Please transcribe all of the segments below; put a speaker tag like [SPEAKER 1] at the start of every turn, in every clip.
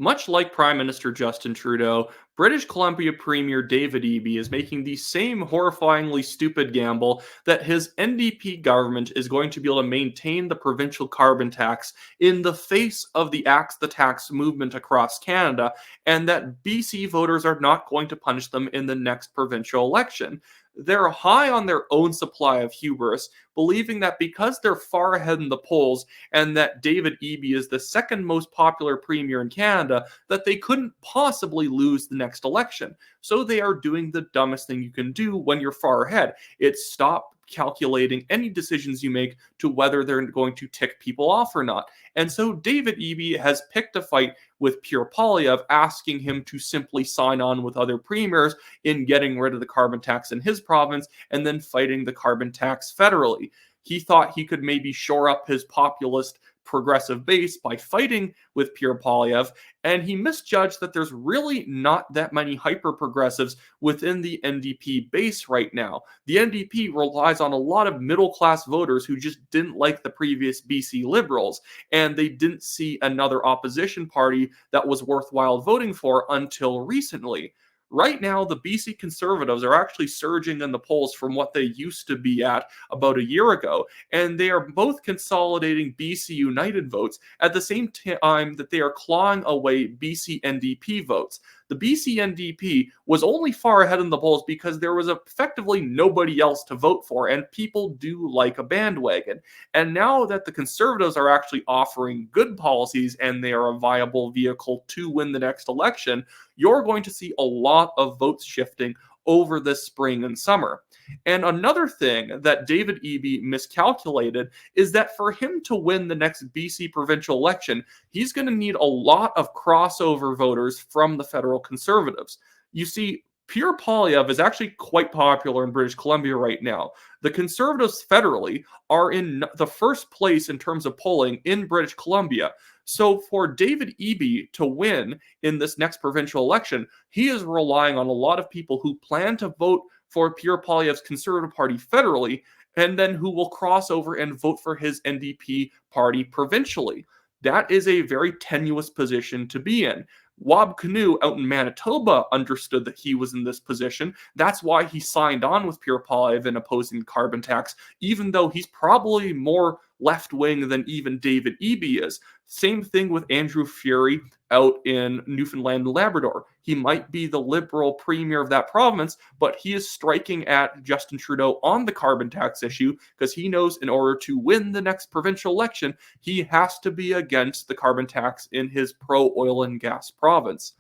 [SPEAKER 1] Much like Prime Minister Justin Trudeau, British Columbia Premier David Eby is making the same horrifyingly stupid gamble that his NDP government is going to be able to maintain the provincial carbon tax in the face of the Axe the Tax movement across Canada, and that BC voters are not going to punish them in the next provincial election. They're high on their own supply of hubris, believing that because they're far ahead in the polls and that David Eby is the second most popular premier in Canada, that they couldn't possibly lose the next election. So they are doing the dumbest thing you can do when you're far ahead. It's stop calculating any decisions you make to whether they're going to tick people off or not. And so David Eby has picked a fight with Pierre Poilievre, asking him to simply sign on with other premiers in getting rid of the carbon tax in his province and then fighting the carbon tax federally. He thought he could maybe shore up his populist progressive base by fighting with Pierre Poilievre, and he misjudged that there's really not that many hyper-progressives within the NDP base right now. The NDP relies on a lot of middle-class voters who just didn't like the previous BC Liberals, and they didn't see another opposition party that was worthwhile voting for until recently. Right now, the BC Conservatives are actually surging in the polls from what they used to be at about a year ago, and they are both consolidating BC United votes at the same time that they are clawing away BC NDP votes. The BC NDP was only far ahead in the polls because there was effectively nobody else to vote for, and people do like a bandwagon. And now that the Conservatives are actually offering good policies and they are a viable vehicle to win the next election, you're going to see a lot of votes shifting over this spring and summer. And another thing that David Eby miscalculated is that for him to win the next BC provincial election, he's going to need a lot of crossover voters from the federal Conservatives. You see, Pierre Poilievre is actually quite popular in British Columbia right now. The Conservatives federally are in the first place in terms of polling in British Columbia. So for David Eby to win in this next provincial election, he is relying on a lot of people who plan to vote for Pierre Poilievre's Conservative Party federally, and then who will cross over and vote for his NDP party provincially. That is a very tenuous position to be in. Wab Kinew out in Manitoba understood that he was in this position. That's why he signed on with Pierre Poilievre in opposing the carbon tax, even though he's probably more left-wing than even David Eby is. Same thing with Andrew Furey out in Newfoundland and Labrador. He might be the Liberal premier of that province, but he is striking at Justin Trudeau on the carbon tax issue because he knows in order to win the next provincial election, he has to be against the carbon tax in his pro-oil and gas province.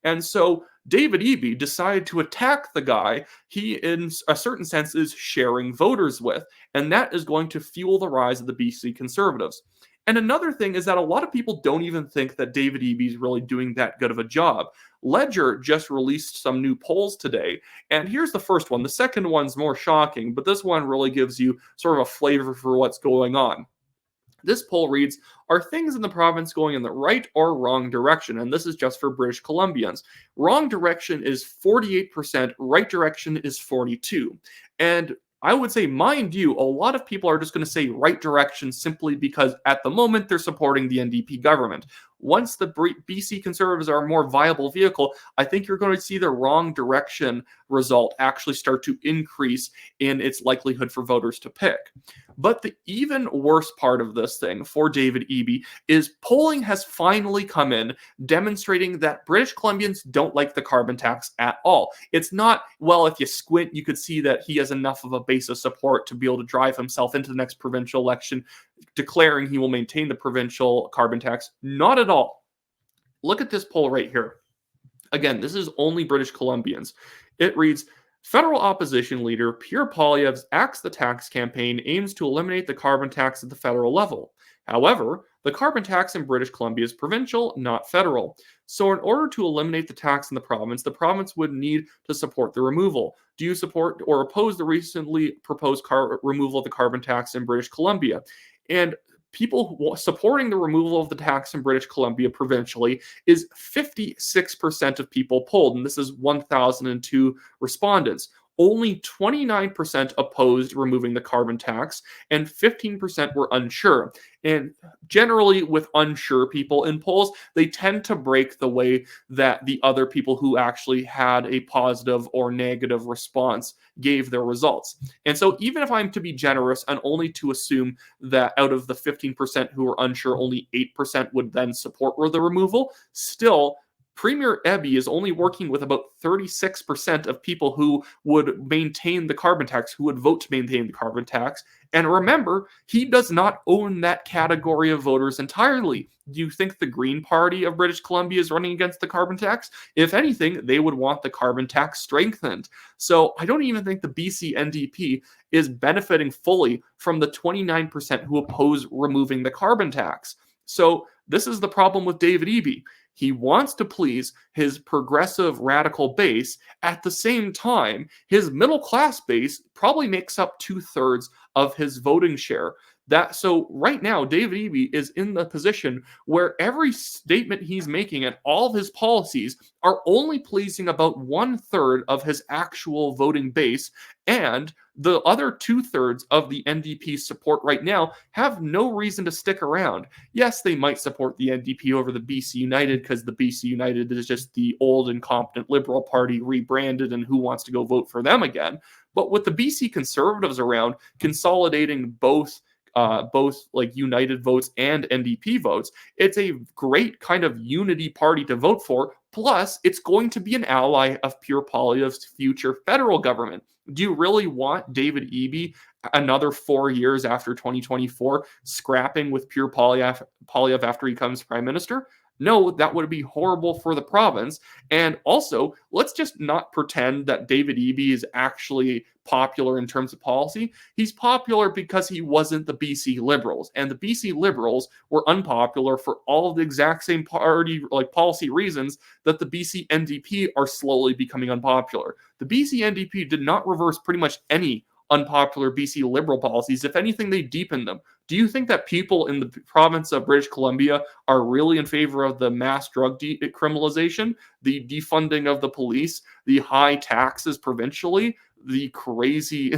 [SPEAKER 1] And so David Eby decided to attack the guy he, in a certain sense, is sharing voters with, and that is going to fuel the rise of the BC Conservatives. And another thing is that a lot of people don't even think that David Eby is really doing that good of a job. Ledger just released some new polls today, and here's the first one. The second one's more shocking, but this one really gives you sort of a flavor for what's going on. This poll reads, are things in the province going in the right or wrong direction? And this is just for British Columbians. Wrong direction is 48%, right direction is 42%. And I would say, mind you, a lot of people are just going to say right direction simply because at the moment they're supporting the NDP government. Once the BC Conservatives are a more viable vehicle, I think you're going to see the wrong direction result actually start to increase in its likelihood for voters to pick. But the even worse part of this thing for David Eby is polling has finally come in demonstrating that British Columbians don't like the carbon tax at all. It's not, well, if you squint, you could see that he has enough of a base of support to be able to drive himself into the next provincial election, declaring he will maintain the provincial carbon tax. Not at all. Look at this poll right here. Again, this is only British Columbians. It reads, federal opposition leader Pierre Poilievre's Axe the Tax campaign aims to eliminate the carbon tax at the federal level. However, the carbon tax in British Columbia is provincial, not federal. So in order to eliminate the tax in the province would need to support the removal. Do you support or oppose the recently proposed removal of the carbon tax in British Columbia? And people supporting the removal of the tax in British Columbia provincially is 56% of people polled, and this is 1,002 respondents. only 29% opposed removing the carbon tax, and 15% were unsure. And generally, with unsure people in polls, they tend to break the way that the other people who actually had a positive or negative response gave their results. And so, even if I'm to be generous and only to assume that out of the 15% who are unsure, only 8% would then support the removal, still, Premier Ebby is only working with about 36% of people who would maintain the carbon tax, who would vote to maintain the carbon tax. And remember, he does not own that category of voters entirely. Do you think the Green Party of British Columbia is running against the carbon tax? If anything, they would want the carbon tax strengthened. So I don't even think the BC NDP is benefiting fully from the 29% who oppose removing the carbon tax. So this is the problem with David Eby. He wants to please his progressive radical base. At the same time, his middle class base probably makes up 2/3 of his voting share. So right now, David Eby is in the position where every statement he's making and all of his policies are only pleasing about 1/3 of his actual voting base, and the other 2/3 of the NDP support right now have no reason to stick around. Yes, they might support the NDP over the BC United because the BC United is just the old incompetent Liberal Party rebranded, and who wants to go vote for them again? But with the BC Conservatives around, consolidating both like United votes and NDP votes, it's a great kind of unity party to vote for. Plus, it's going to be an ally of Pierre Poilievre's future federal government. Do you really want David Eby another 4 years after 2024 scrapping with Pierre Poilievre after he becomes prime minister? No, that would be horrible for the province. And also, let's just not pretend that David Eby is actually popular in terms of policy. He's popular because he wasn't the BC Liberals, and the BC Liberals were unpopular for all of the exact same policy reasons that the BC NDP are slowly becoming unpopular. The BC NDP did not reverse pretty much any unpopular BC Liberal policies. If anything, they deepened them. Do you think that people in the province of British Columbia are really in favor of the mass drug decriminalization, the defunding of the police, the high taxes provincially, the crazy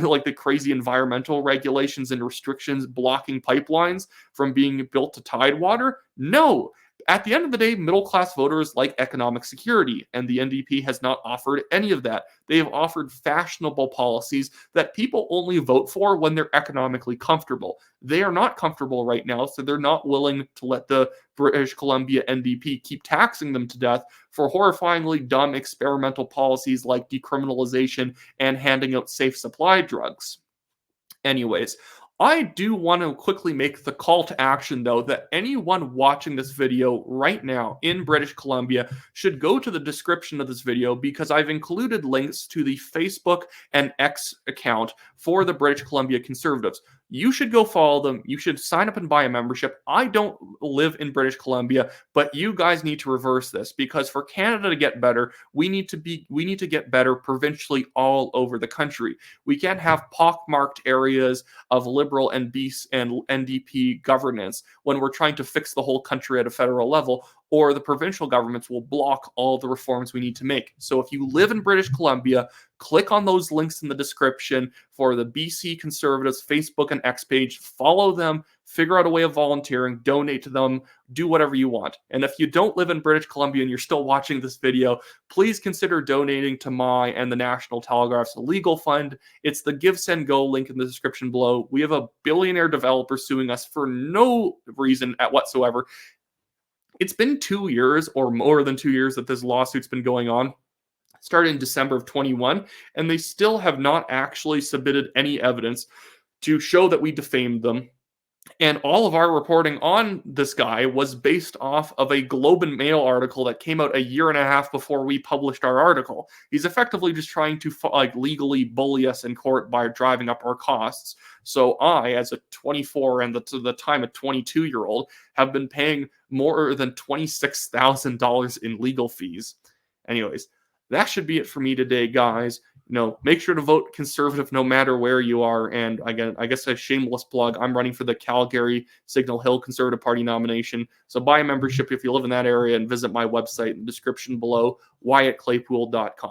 [SPEAKER 1] environmental regulations and restrictions blocking pipelines from being built to Tidewater? No. At the end of the day, middle-class voters like economic security, and the NDP has not offered any of that. They have offered fashionable policies that people only vote for when they're economically comfortable. They are not comfortable right now, so they're not willing to let the British Columbia NDP keep taxing them to death for horrifyingly dumb experimental policies like decriminalization and handing out safe supply drugs. Anyways, I do want to quickly make the call to action, though, that anyone watching this video right now in British Columbia should go to the description of this video, because I've included links to the Facebook and X account for the British Columbia Conservatives. You should go follow them. You should sign up and buy a membership. I don't live in British Columbia, but you guys need to reverse this, because for Canada to get better, we need to get better provincially all over the country. We can't have pockmarked areas of Liberal and NDP governance when we're trying to fix the whole country at a federal level, or the provincial governments will block all the reforms we need to make. So if you live in British Columbia, click on those links in the description for the BC Conservatives Facebook and X page. Follow them, figure out a way of volunteering, donate to them, do whatever you want. And if you don't live in British Columbia and you're still watching this video, please consider donating to my and the National Telegraph's legal fund. It's the Give, Send, Go link in the description below. We have a billionaire developer suing us for no reason whatsoever. It's been 2 years or more than 2 years that this lawsuit's been going on. Started in December of 21, and they still have not actually submitted any evidence to show that we defamed them. And all of our reporting on this guy was based off of a Globe and Mail article that came out a year and a half before we published our article. He's effectively just trying to legally bully us in court by driving up our costs. So I, as a 24 and to the time a 22-year-old, have been paying more than $26,000 in legal fees. Anyways, that should be it for me today, guys. Make sure to vote Conservative no matter where you are. And again, I guess a shameless plug, I'm running for the Calgary Signal Hill Conservative Party nomination. So buy a membership if you live in that area, and visit my website in the description below, wyattclaypool.com.